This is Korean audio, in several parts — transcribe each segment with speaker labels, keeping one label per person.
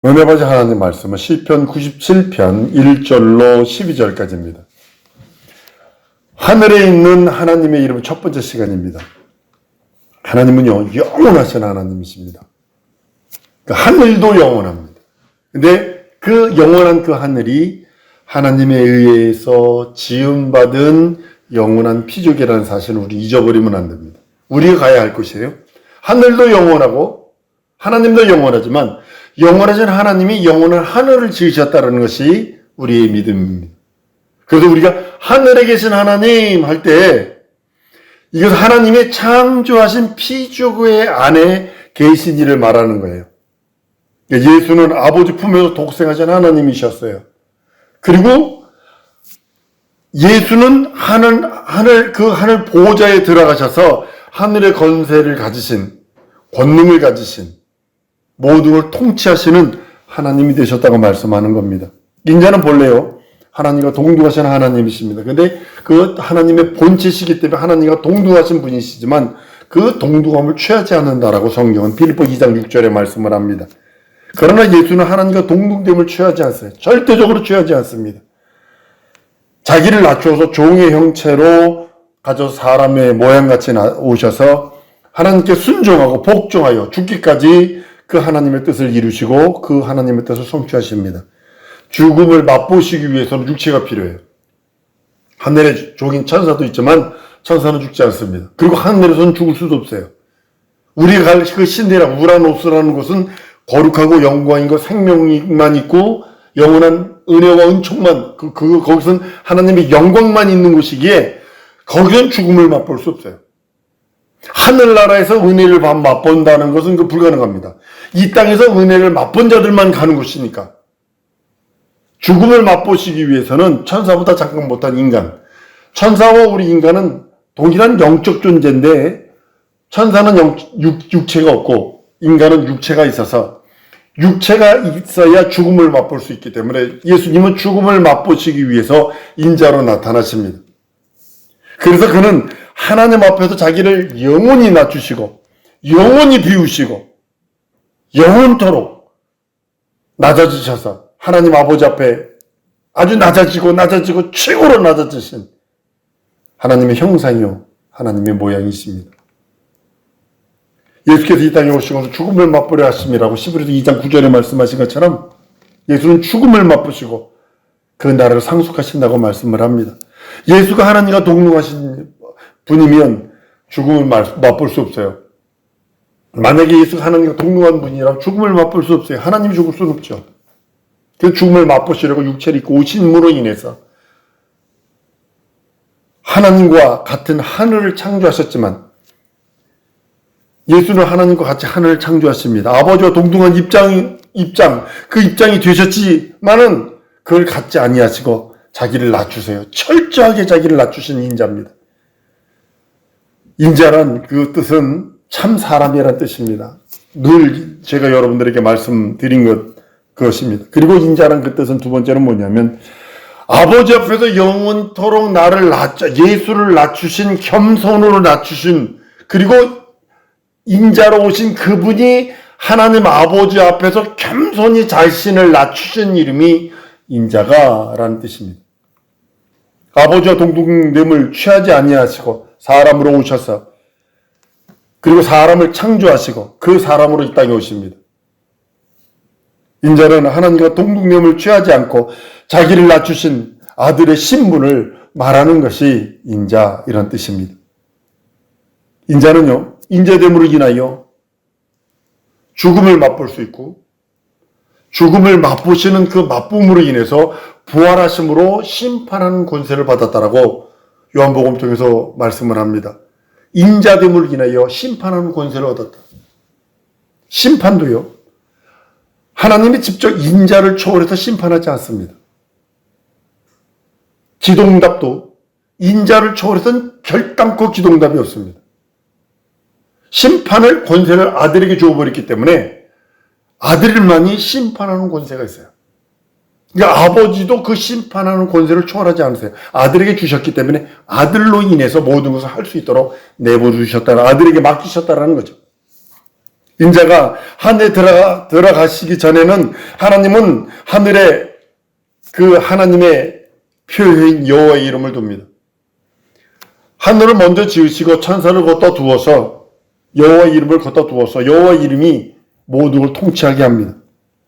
Speaker 1: 은혜 받으신 하나님 말씀은 시편 97편 1절로 12절까지입니다. 하늘에 있는 하나님의 이름 첫 번째 시간입니다. 하나님은요, 영원하신 하나님이십니다. 그 하늘도 영원합니다. 근데 그 영원한 그 하늘이 하나님에 의해서 지음받은 영원한 피조계라는 사실을 우리 잊어버리면 안 됩니다. 우리가 가야 할 곳이에요. 하늘도 영원하고 하나님도 영원하지만 영원하신 하나님이 영원한 하늘을 지으셨다는 것이 우리의 믿음입니다. 그래서 우리가 하늘에 계신 하나님 할 때 이것은 하나님의 창조하신 피조의 안에 계신 이를 말하는 거예요. 예수는 아버지 품에서 독생하신 하나님이셨어요. 그리고 예수는 그 하늘 보호자에 들어가셔서 하늘의 권세를 가지신, 권능을 가지신, 모든 걸 통치하시는 하나님이 되셨다고 말씀하는 겁니다. 인자는 본래요, 하나님과 동등하신 하나님이십니다. 근데 그 하나님의 본체시기 때문에 하나님과 동등하신 분이시지만 그 동등함을 취하지 않는다라고 성경은 빌립보 2장 6절에 말씀을 합니다. 그러나 예수는 하나님과 동등됨을 취하지 않습니다. 절대적으로 취하지 않습니다. 자기를 낮추어서 종의 형체로 가져서 사람의 모양같이 오셔서 하나님께 순종하고 복종하여 죽기까지 그 하나님의 뜻을 이루시고 그 하나님의 뜻을 성취하십니다. 죽음을 맛보시기 위해서는 육체가 필요해요. 하늘에 종인 천사도 있지만 천사는 죽지 않습니다. 그리고 하늘에서는 죽을 수도 없어요. 우리가 갈 그 신대랑 우라노스라는 곳은 거룩하고 영광이고 생명만 있고 영원한 은혜와 은총만, 거기서는 하나님의 영광만 있는 곳이기에 거기서는 죽음을 맛볼 수 없어요. 하늘나라에서 은혜를 맛본다는 것은 불가능합니다. 이 땅에서 은혜를 맛본 자들만 가는 곳이니까. 죽음을 맛보시기 위해서는 천사보다 잠깐 못한 인간, 천사와 우리 인간은 동일한 영적 존재인데 천사는 육체가 없고 인간은 육체가 있어서 육체가 있어야 죽음을 맛볼 수 있기 때문에 예수님은 죽음을 맛보시기 위해서 인자로 나타나십니다. 그래서 그는 하나님 앞에서 자기를 영원히 낮추시고 영원히 비우시고 영원토록 낮아지셔서 하나님 아버지 앞에 아주 낮아지고 최고로 낮아지신 하나님의 형상이요 하나님의 모양이십니다. 예수께서 이 땅에 오시고서 죽음을 맛보려 하심이라고 시브리서 2장 9절에 말씀하신 것처럼 예수는 죽음을 맛보시고 그 나라를 상속하신다고 말씀을 합니다. 예수가 하나님과 동등하신 분이면 죽음을 맛볼 수 없어요. 만약에 예수가 하나님과 동등한 분이라면 죽음을 맛볼 수 없어요. 하나님이 죽을 수는 없죠. 그 죽음을 맛보시려고 육체를 입고 오심으로 인해서 하나님과 같은 하늘을 창조하셨지만 예수는 하나님과 같이 하늘을 창조하십니다. 아버지와 동등한 그 입장이 되셨지만은 그걸 갖지 아니하시고 자기를 낮추세요. 철저하게 자기를 낮추신 인자입니다. 인자란 그 뜻은 참 사람이란 뜻입니다. 늘 제가 여러분들에게 말씀드린 그것입니다. 그리고 인자란 그 뜻은 두 번째는 뭐냐면 아버지 앞에서 영원토록 예수를 낮추신, 겸손으로 낮추신, 그리고 인자로 오신 그분이 하나님 아버지 앞에서 겸손히 자신을 낮추신 이름이 인자가라는 뜻입니다. 아버지와 동등됨을 취하지 아니하시고 사람으로 오셔서 그리고 사람을 창조하시고 그 사람으로 이 땅에 오십니다. 인자는 하나님과 동등됨을 취하지 않고 자기를 낮추신 아들의 신분을 말하는 것이 인자, 이런 뜻입니다. 인자는요, 인자됨으로 인하여 죽음을 맛볼 수 있고 죽음을 맛보시는 그 맛봄으로 인해서 부활하심으로 심판하는 권세를 받았다라고 요한복음 통해서 말씀을 합니다. 인자됨으로 인하여 심판하는 권세를 얻었다. 심판도요, 하나님이 직접 인자를 초월해서 심판하지 않습니다. 기도응답도 인자를 초월해서는 결단코 기도응답이 없습니다. 심판을 권세를 아들에게 주어버렸기 때문에 아들만이 심판하는 권세가 있어요. 그러니까 아버지도 그 심판하는 권세를 초월하지 않으세요. 아들에게 주셨기 때문에 아들로 인해서 모든 것을 할 수 있도록 내버려주셨다는, 아들에게 맡기셨다는 거죠. 인자가 하늘에 들어가시기 전에는 하나님은 하늘에 그 하나님의 표효인 여호와의 이름을 둡니다. 하늘을 먼저 지으시고 천사를 걷다 두어서 여호와의 이름을 걷다 두어서 여호와의 이름이 모든 걸 통치하게 합니다.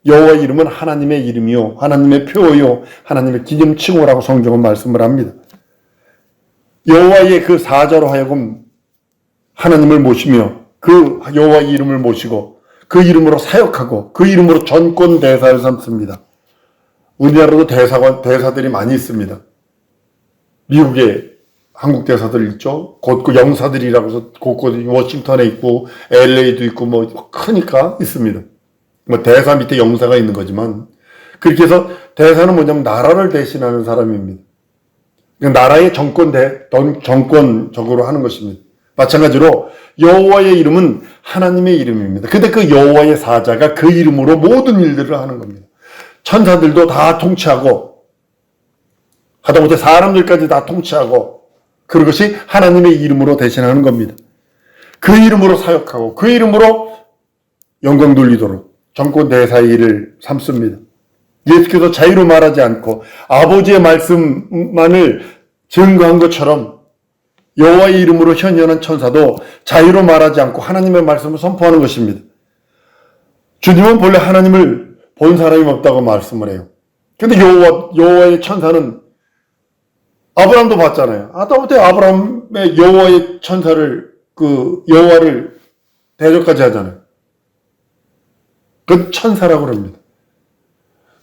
Speaker 1: 여호와의 이름은 하나님의 이름이요, 하나님의 표요, 하나님의 기념칭호라고 성경은 말씀을 합니다. 여호와의 그 사자로 하여금 하나님을 모시며 그 여호와의 이름을 모시고 그 이름으로 사역하고 그 이름으로 전권 대사를 삼습니다. 우리나라도 대사들이 많이 있습니다. 미국에 한국 대사들 있죠. 곳곳 영사들이라고 해서 곳곳 워싱턴에 있고 LA도 있고 뭐 크니까 있습니다. 뭐 대사 밑에 영사가 있는 거지만 그렇게 해서 대사는 뭐냐면 나라를 대신하는 사람입니다. 나라의 정권적으로 하는 것입니다. 마찬가지로 여호와의 이름은 하나님의 이름입니다. 근데 그 여호와의 사자가 그 이름으로 모든 일들을 하는 겁니다. 천사들도 다 통치하고 하다못해 사람들까지 다 통치하고 그런 것이 하나님의 이름으로 대신하는 겁니다. 그 이름으로 사역하고 그 이름으로 영광 돌리도록 정권 대사의 일을 삼습니다. 예수께서 자유로 말하지 않고 아버지의 말씀만을 증거한 것처럼 여호와의 이름으로 현현한 천사도 자유로 말하지 않고 하나님의 말씀을 선포하는 것입니다. 주님은 본래 하나님을 본 사람이 없다고 말씀을 해요. 근데 여호와의 천사는 아브라함도 봤잖아요. 하다못해 아브라함의 여호와의 천사를 여호와를 대적까지 하잖아요. 그건 천사라고 합니다.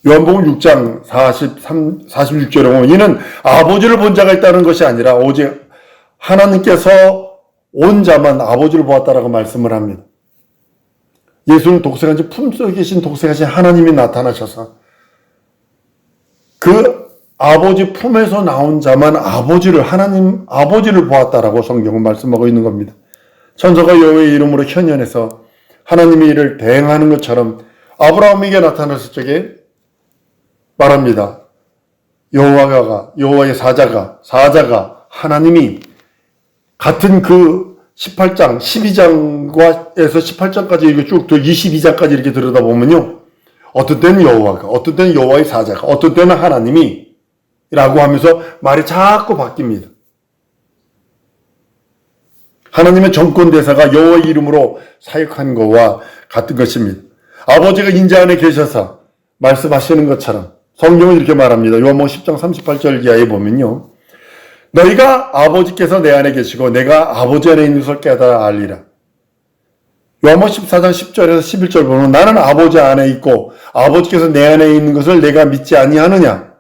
Speaker 1: 요한복음 6장 46절에 보면 이는 아버지를 본 자가 있다는 것이 아니라 오직 하나님께서 온 자만 아버지를 보았다라고 말씀을 합니다. 예수는 독생하신 품속에 계신 독생하신 하나님이 나타나셔서 그 아버지 품에서 나온 자만 하나님 아버지를 보았다라고 성경은 말씀하고 있는 겁니다. 천사가 여호와의 이름으로 현현해서 하나님의 일을 대행하는 것처럼 아브라함에게 나타났을 적에 말합니다. 여호와의 사자가 하나님이 같은 그 18장, 12장에서 18장까지 이렇게 쭉 22장까지 이렇게 들여다보면요. 어떤 때는 여호와가, 어떤 때는 여호와의 사자가, 어떤 때는 하나님이 라고 하면서 말이 자꾸 바뀝니다. 하나님의 정권 대사가 여호와의 이름으로 사역한 것과 같은 것입니다. 아버지가 인자 안에 계셔서 말씀하시는 것처럼 성경은 이렇게 말합니다. 요한복음 10장 38절 이하에 보면요. 너희가 아버지께서 내 안에 계시고 내가 아버지 안에 있는 것을 깨달아 알리라. 요한복음 14장 10절에서 11절 보면 나는 아버지 안에 있고 아버지께서 내 안에 있는 것을 내가 믿지 아니하느냐.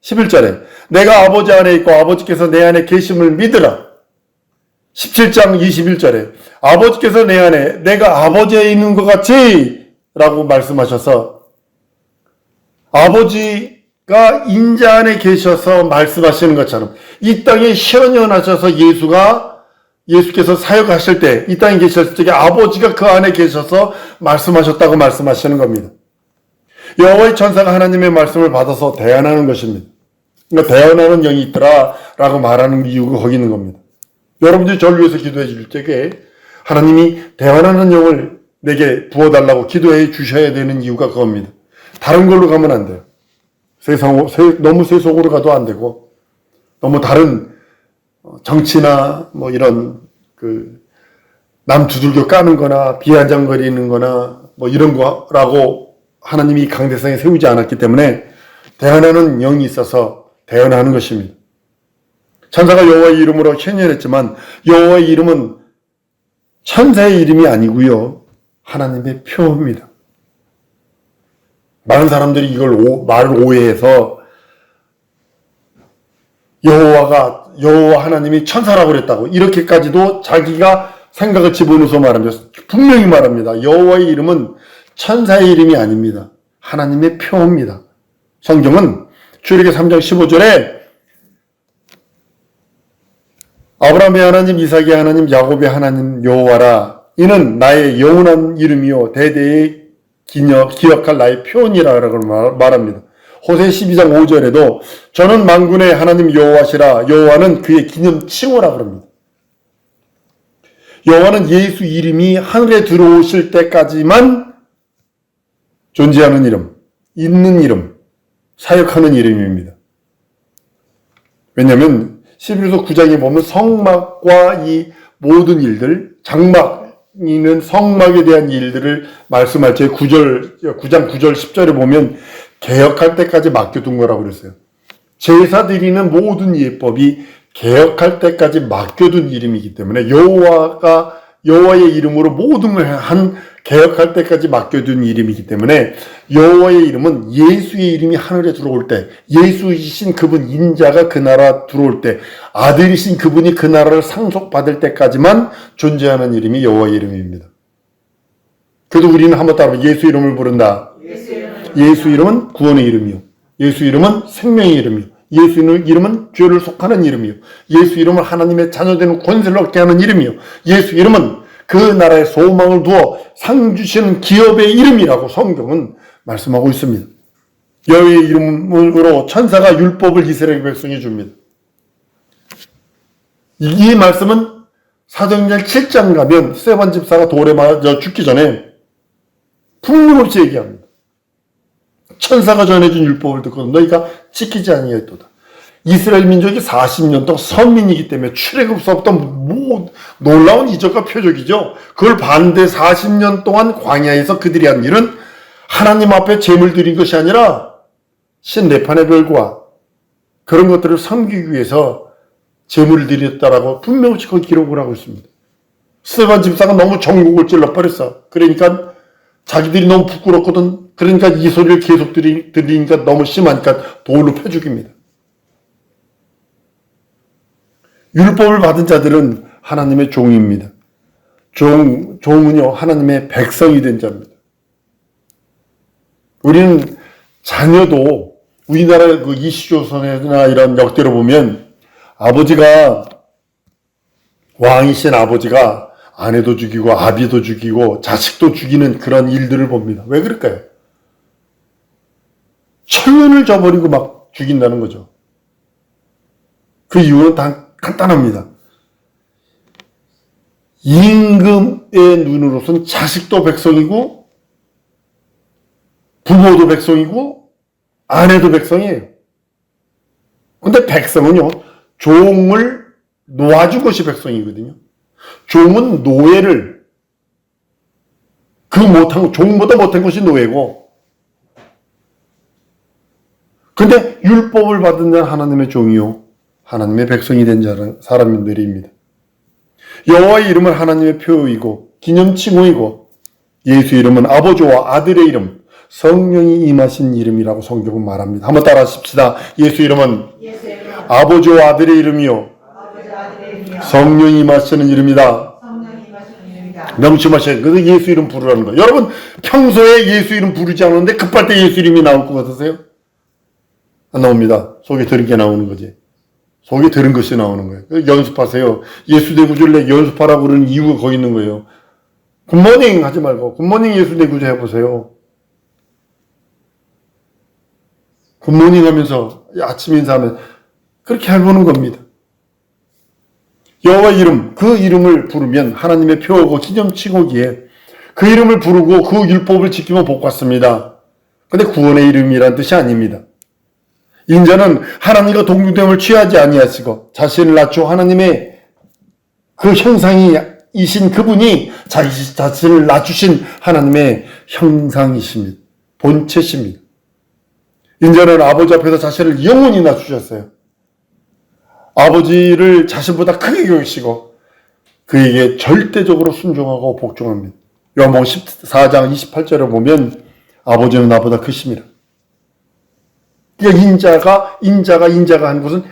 Speaker 1: 11절에 내가 아버지 안에 있고 아버지께서 내 안에 계심을 믿으라. 17장 21절에 아버지께서 내 안에 내가 아버지에 있는 것 같이 라고 말씀하셔서 아버지가 인자 안에 계셔서 말씀하시는 것처럼 이 땅에 현현하셔서 예수께서 사역하실 때 이 땅에 계셨을 적에 아버지가 그 안에 계셔서 말씀하셨다고 말씀하시는 겁니다. 여호와의 천사가 하나님의 말씀을 받아서 대언하는 것입니다. 그러니까 대언하는 영이 있더라 라고 말하는 이유가 거기 있는 겁니다. 여러분들이 저를 위해서 기도해 줄 적에 하나님이 대언하는 영을 내게 부어달라고 기도해 주셔야 되는 이유가 그겁니다. 다른 걸로 가면 안 돼요. 너무 세속으로 가도 안 되고 너무 다른 정치나 뭐 이런 남 두들겨 까는 거나 비아냥거리는 거나 뭐 이런 거라고 하나님이 강대상에 세우지 않았기 때문에 대언하는 영이 있어서 대언하는 것입니다. 천사가 여호와의 이름으로 현현했지만 여호와의 이름은 천사의 이름이 아니고요. 하나님의 표입니다. 많은 사람들이 이걸 말을 오해해서 여호와 하나님이 천사라고 그랬다고 이렇게까지도 자기가 생각을 집어넣어서 말합니다. 분명히 말합니다. 여호와의 이름은 천사의 이름이 아닙니다. 하나님의 표입니다. 성경은 출애굽기 3장 15절에 아브라함의 하나님, 이삭의 하나님, 야곱의 하나님 여호와라. 이는 나의 영원한 이름이요 대대에 기억할 나의 표현이라고 말합니다. 호세 12장 5절에도 저는 만군의 하나님 여호와시라. 여호와는 그의 기념 칭호라 그럽니다. 여호와는 예수 이름이 하늘에 들어오실 때까지만 존재하는 이름, 있는 이름, 사역하는 이름입니다. 왜냐하면 11서 9장에 보면 성막과 이 모든 일들, 장막이는 성막에 대한 일들을 말씀할 때 9장 9절 10절에 보면 개혁할 때까지 맡겨둔 거라고 그랬어요. 제사 드리는 모든 예법이 개혁할 때까지 맡겨둔 이름이기 때문에 여호와의 이름으로 모든 걸 개혁할 때까지 맡겨둔 이름이기 때문에 여호와의 이름은 예수의 이름이 하늘에 들어올 때, 예수이신 그분 인자가 그 나라 들어올 때, 아들이신 그분이 그 나라를 상속받을 때까지만 존재하는 이름이 여호와의 이름입니다. 그래도 우리는 한번 따라해. 예수 이름을 부른다. 예수 이름은 구원의 이름이요. 예수 이름은 생명의 이름이요. 예수 이름은 죄를 속하는 이름이요. 예수 이름은 하나님의 자녀되는 권세를 얻게 하는 이름이요. 예수 이름은 그 나라에 소망을 두어 상 주시는 기업의 이름이라고 성경은 말씀하고 있습니다. 여호와의 이름으로 천사가 율법을 이스라엘 백성에 줍니다. 이 말씀은 사도행전 7장 가면 스데반 집사가 돌에 맞아 죽기 전에 풍림없이 얘기합니다. 천사가 전해준 율법을 듣고 너희가 지키지 아니하였도다. 이스라엘 민족이 40년 동안 선민이기 때문에 출애굽 없었던 놀라운 이적과 표적이죠. 그걸 반대 40년 동안 광야에서 그들이 한 일은 하나님 앞에 제물 드린 것이 아니라 신 레판의 별과 그런 것들을 섬기기 위해서 제물을 드렸다라고 분명히 거기 기록을 하고 있습니다. 스데반 집사가 너무 전국을 찔러버렸어. 그러니까 자기들이 너무 부끄럽거든. 그러니까 이 소리를 계속 들리니까 너무 심하니까 돌로 패 죽입니다. 율법을 받은 자들은 하나님의 종입니다. 종은요, 하나님의 백성이 된 자입니다. 우리는 자녀도 우리나라 그 이시조선이나 이런 역대로 보면 왕이신 아버지가 아내도 죽이고 아비도 죽이고 자식도 죽이는 그런 일들을 봅니다. 왜 그럴까요? 천년을 저버리고 막 죽인다는 거죠. 그 이유는 다 간단합니다. 임금의 눈으로서는 자식도 백성이고 부모도 백성이고 아내도 백성이에요. 근데 백성은요, 종을 놓아준 것이 백성이거든요. 종은 노예를, 종보다 못한 것이 노예고, 근데 율법을 받은 자는 하나님의 종이요, 하나님의 백성이 된 사람들입니다. 여호와의 이름은 하나님의 표이고 기념칭호이고 예수 이름은 아버지와 아들의 이름, 성령이 임하신 이름이라고 성경은 말합니다. 한번 따라 하십시다. 예수 이름은 아버지와 아들의 이름이요, 성령이 임하시는 이름이다. 명심하셔야 돼요. 그래서 예수 이름 부르라는 거예요. 여러분 평소에 예수 이름 부르지 않는데 급할 때 예수 이름이 나올 것 같으세요? 안 나옵니다. 속에 들은 게 나오는 거지. 속에 들은 것이 나오는 거예요. 연습하세요. 예수 내 구주를 연습하라고 그러는 이유가 거기 있는 거예요. 굿모닝 하지 말고 굿모닝 예수 내 구주 해보세요. 굿모닝 하면서 아침 인사하면 그렇게 해보는 겁니다. 여호와 이름, 그 이름을 부르면 하나님의 표하고 기념칭호기에 그 이름을 부르고 그 율법을 지키면 복 받습니다. 근데 구원의 이름이란 뜻이 아닙니다. 인자는 하나님과 동등됨을 취하지 아니하시고 자신을 낮추어 하나님의 그 형상이신 그분이 자기 자신을 낮추신 하나님의 형상이십니다. 본체십니다. 인자는 아버지 앞에서 자신을 영원히 낮추셨어요. 아버지를 자신보다 크게 여기시고 그에게 절대적으로 순종하고 복종합니다. 요한복음 14장 28절에 보면 아버지는 나보다 크심이라. 그러니까 인자가 한 것은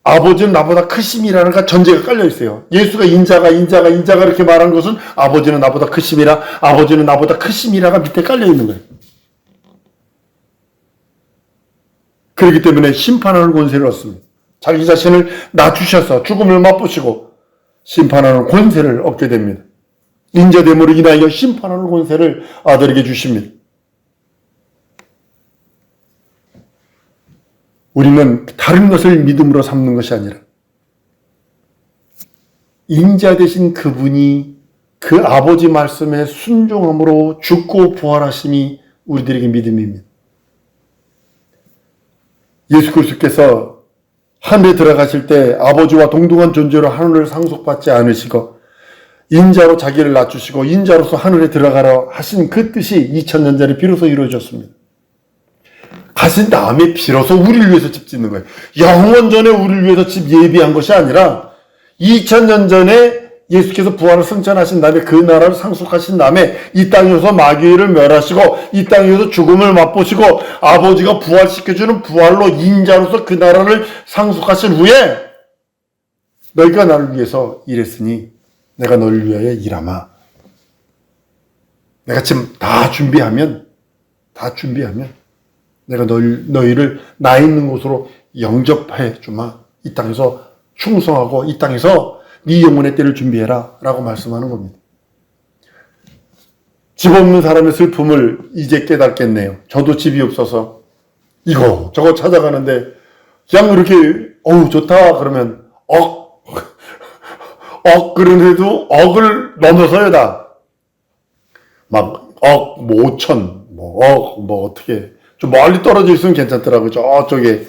Speaker 1: 아버지는 나보다 크심이라는 전제가 깔려 있어요. 예수가 인자가 이렇게 말한 것은 아버지는 나보다 크심이라가 밑에 깔려 있는 거예요. 그렇기 때문에 심판하는 권세를 얻습니다. 자기 자신을 낮추셔서 죽음을 맛보시고 심판하는 권세를 얻게 됩니다. 인자됨으로 인하여 심판하는 권세를 아들에게 주십니다. 우리는 다른 것을 믿음으로 삼는 것이 아니라 인자 되신 그분이 그 아버지 말씀에 순종함으로 죽고 부활하심이 우리들에게 믿음입니다. 예수 그리스도께서 하늘에 들어가실 때 아버지와 동등한 존재로 하늘을 상속받지 않으시고 인자로 자기를 낮추시고 인자로서 하늘에 들어가라 하신 그 뜻이 2000년 전에 비로소 이루어졌습니다. 가신 다음에 비로소 우리를 위해서 집 짓는 거예요. 영원 전에 우리를 위해서 집 예비한 것이 아니라 2000년 전에 예수께서 부활을 승천하신 다음에 그 나라를 상속하신 다음에 이 땅에서 마귀를 멸하시고 이 땅에서 죽음을 맛보시고 아버지가 부활시켜주는 부활로 인자로서 그 나라를 상속하신 후에 너희가 나를 위해서 일했으니 내가 너를 위하여 일하마. 내가 지금 다 준비하면 내가 너희를 나 있는 곳으로 영접해 주마. 이 땅에서 충성하고 이 땅에서 네 영혼의 때를 준비해라 라고 말씀하는 겁니다. 집 없는 사람의 슬픔을 이제 깨닫겠네요. 저도 집이 없어서 이거 저거 찾아가는데 그냥 이렇게 좋다 그러면 그런데도 억을 넘어서야 다 막 5천 어떻게 좀 멀리 떨어져 있으면 괜찮더라고요. 저쪽에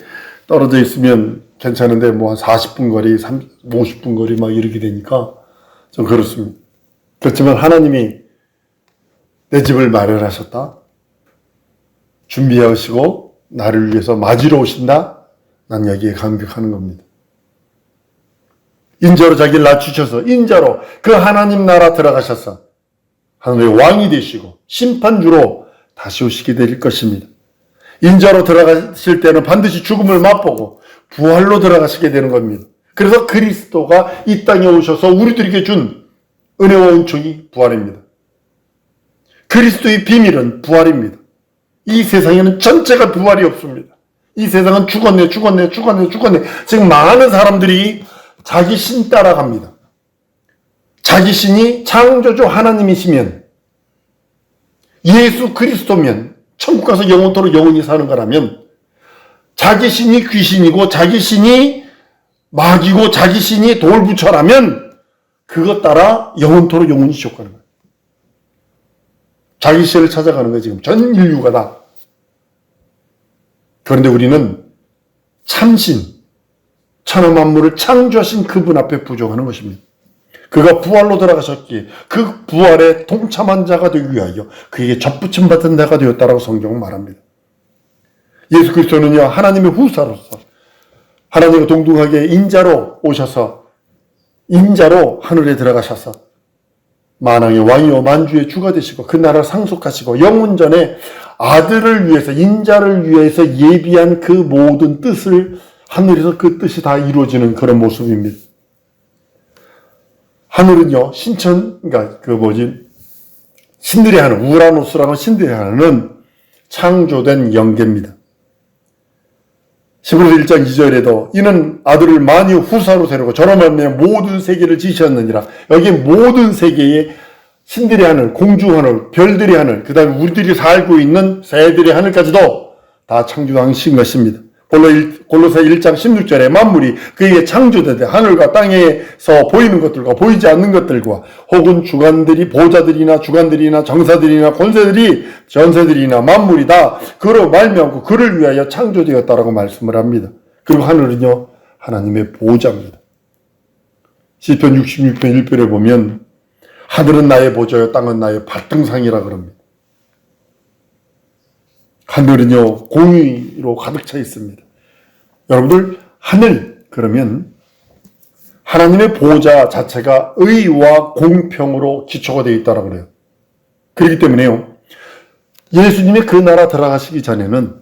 Speaker 1: 떨어져 있으면 괜찮은데 한 40분 거리, 50분 거리 막 이렇게 되니까 좀 그렇습니다. 그렇지만 하나님이 내 집을 마련하셨다. 준비하시고 나를 위해서 맞이러 오신다. 난 여기에 감격하는 겁니다. 인자로 자기를 낮추셔서 인자로 그 하나님 나라 들어가셔서 하늘의 왕이 되시고 심판주로 다시 오시게 될 것입니다. 인자로 들어가실 때는 반드시 죽음을 맛보고 부활로 들어가시게 되는 겁니다. 그래서 그리스도가 이 땅에 오셔서 우리들에게 준 은혜와 은총이 부활입니다. 그리스도의 비밀은 부활입니다. 이 세상에는 전체가 부활이 없습니다. 이 세상은 죽었네. 지금 많은 사람들이 자기 신 따라갑니다. 자기 신이 창조주 하나님이시면 예수 그리스도면 천국 가서 영원토록 영원히 사는 거라면 자기 신이 귀신이고 자기 신이 마귀고 자기 신이 돌부처라면 그것 따라 영원토록 영원히 지옥 가는 거예요. 자기 신을 찾아가는 거예요. 지금 전 인류가 다. 그런데 우리는 참신, 천하 만물을 창조하신 그분 앞에 부정하는 것입니다. 그가 부활로 들어가셨기에 그 부활에 동참한 자가 되기 위하여 그에게 접붙임 받은 자가 되었다라고 성경은 말합니다. 예수 그리스도는요 하나님의 후사로서 하나님과 동등하게 인자로 오셔서 인자로 하늘에 들어가셔서 만왕의 왕이요 만주의 주가 되시고 그 나라를 상속하시고 영원전에 아들을 위해서 인자를 위해서 예비한 그 모든 뜻을 하늘에서 그 뜻이 다 이루어지는 그런 모습입니다. 하늘은요, 신들이 하는, 우라노스라는 신들이 하는 창조된 영계입니다. 히브리서 1장 2절에도 이는 아들을 만유 후사로 세우고 저로 말미암아 모든 세계를 지으셨느니라. 여기 모든 세계에 신들의 하늘, 공중 하늘, 별들의 하늘, 그 다음에 우리들이 살고 있는 새들의 하늘까지도 다 창조하신 것입니다. 골로새 1장 16절에 만물이 그에게 창조되되 하늘과 땅에서 보이는 것들과 보이지 않는 것들과 혹은 주관들이 보좌들이나 주관들이나 정사들이나 권세들이 전세들이나 만물이 다 그로 말미암고 그를 위하여 창조되었다라고 말씀을 합니다. 그리고 하늘은요 하나님의 보좌입니다. 시편 66편 1편에 보면 하늘은 나의 보좌요 땅은 나의 발등상이라 그럽니다. 하늘은요 공의로 가득 차 있습니다. 여러분들 하늘 그러면 하나님의 보좌 자체가 의와 공평으로 기초가 되어 있다고 그래요. 그렇기 때문에요 예수님의 그 나라 들어가시기 전에는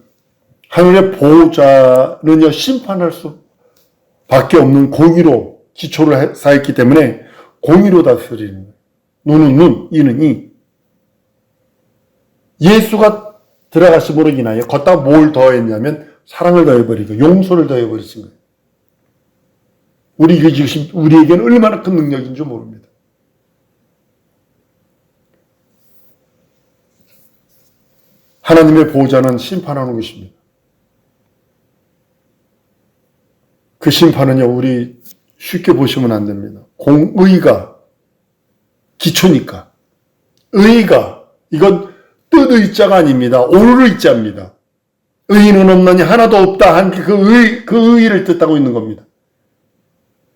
Speaker 1: 하늘의 보좌는요 심판할 수밖에 없는 공의로 기초를 쌓였기 때문에 공의로 다스리는 거예요. 눈은 눈, 이는 이. 예수가 들어가심으로 인하여 걷다 뭘 더했냐면 사랑을 더해버리고 용서를 더해버리신 거예요. 우리에게는 얼마나 큰 능력인 줄 모릅니다. 하나님의 보호자는 심판하는 것입니다. 그 심판은요 우리 쉽게 보시면 안 됩니다. 공의가 기초니까. 의가 이건 뜻의자가 아닙니다. 오르의자입니다. 의인은 없나니 하나도 없다 한 그 의의를 뜻하고 있는 겁니다.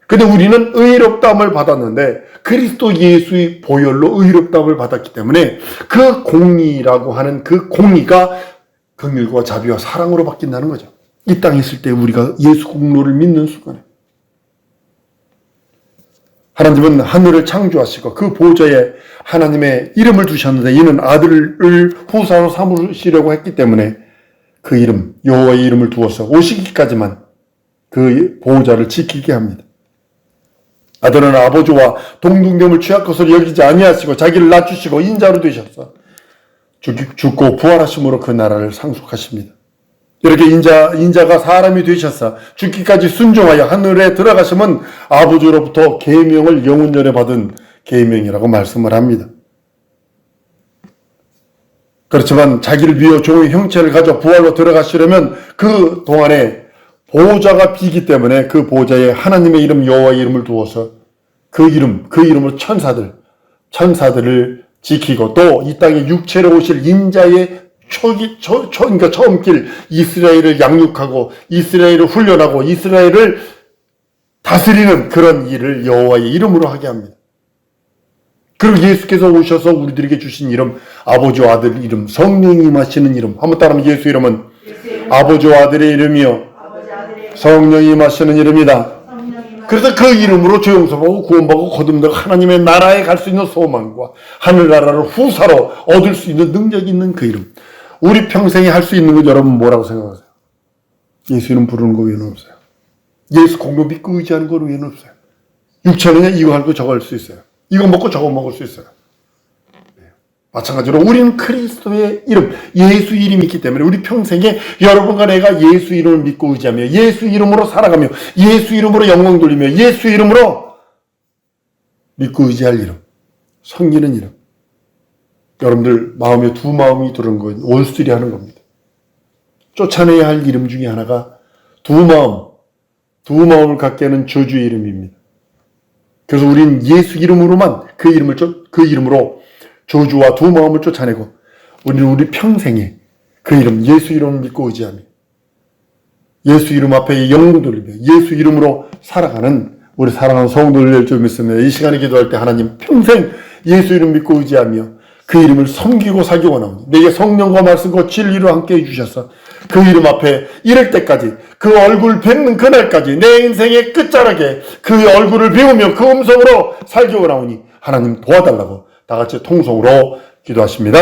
Speaker 1: 근데 우리는 의롭다함을 받았는데 그리스도 예수의 보혈로 의롭다함을 받았기 때문에 그 공의라고 하는 그 공의가 긍휼과 자비와 사랑으로 바뀐다는 거죠. 이 땅에 있을 때 우리가 예수 공로를 믿는 순간에 하나님은 하늘을 창조하시고 그 보좌에 하나님의 이름을 두셨는데 이는 아들을 후사로 삼으시려고 했기 때문에 그 이름 여호와의 이름을 두어서 오시기까지만 그 보호자를 지키게 합니다. 아들은 아버지와 동등됨을 취할 것으로 여기지 아니하시고 자기를 낮추시고 인자로 되셔서 죽고 부활하심으로 그 나라를 상속하십니다. 이렇게 인자가 사람이 되셔서 죽기까지 순종하여 하늘에 들어가시면 아버지로부터 계명을 영원전에 받은 계명이라고 말씀을 합니다. 그렇지만 자기를 비워 종의 형체를 가져 부활로 들어가시려면 그 동안에 보호자가 비기 때문에 그 보호자에 하나님의 이름 여호와의 이름을 두어서 그 이름으로 천사들을 지키고 또 이 땅에 육체로 오실 인자의 그러니까 처음 길 이스라엘을 양육하고 이스라엘을 훈련하고 이스라엘을 다스리는 그런 일을 여호와의 이름으로 하게 합니다. 그리고 예수께서 오셔서 우리들에게 주신 이름, 아버지와 아들 이름, 성령이 임하시는 이름. 한번 따라하면 예수 이름은 아버지와 아들의 이름이요 성령이 임하시는 이름이다. 그래서 그 이름으로 죄용서받고 구원받고 거듭나고 하나님의 나라에 갈 수 있는 소망과 하늘나라를 후사로 얻을 수 있는 능력이 있는 그 이름. 우리 평생에 할 수 있는 것 여러분 뭐라고 생각하세요? 예수 이름 부르는 거 외에는 없어요. 예수 공로 믿고 의지하는 거 외에는 없어요. 6천원에 이거 할고 저거 할 수 있어요. 이거 먹고 저거 먹을 수 있어요. 마찬가지로 우리는 그리스도의 이름, 예수 이름이 있기 때문에 우리 평생에 여러분과 내가 예수 이름을 믿고 의지하며 예수 이름으로 살아가며 예수 이름으로 영광 돌리며 예수 이름으로 믿고 의지할 이름, 섬기는 이름. 여러분들 마음에 두 마음이 들은 건 원수들이 하는 겁니다. 쫓아내야 할 이름 중에 하나가 두 마음을 갖게 하는 저주의 이름입니다. 그래서 우리는 예수 이름으로만 그 이름으로 저주와 두 마음을 쫓아내고 우리는 우리 평생에 그 이름 예수 이름을 믿고 의지하며 예수 이름 앞에 영광 돌리며 예수 이름으로 살아가는 우리 사랑하는 성도들 될 줄 믿습니다. 이 시간에 기도할 때 하나님 평생 예수 이름 믿고 의지하며 그 이름을 섬기고 살기 원합니다. 내게 성령과 말씀과 진리로 함께 해주셔서 그 이름 앞에 이럴 때까지 그 얼굴 뵙는 그날까지 내 인생의 끝자락에 그 얼굴을 비우며 그 음성으로 살기 원하오니 하나님 도와달라고 다 같이 통성으로 기도하십니다.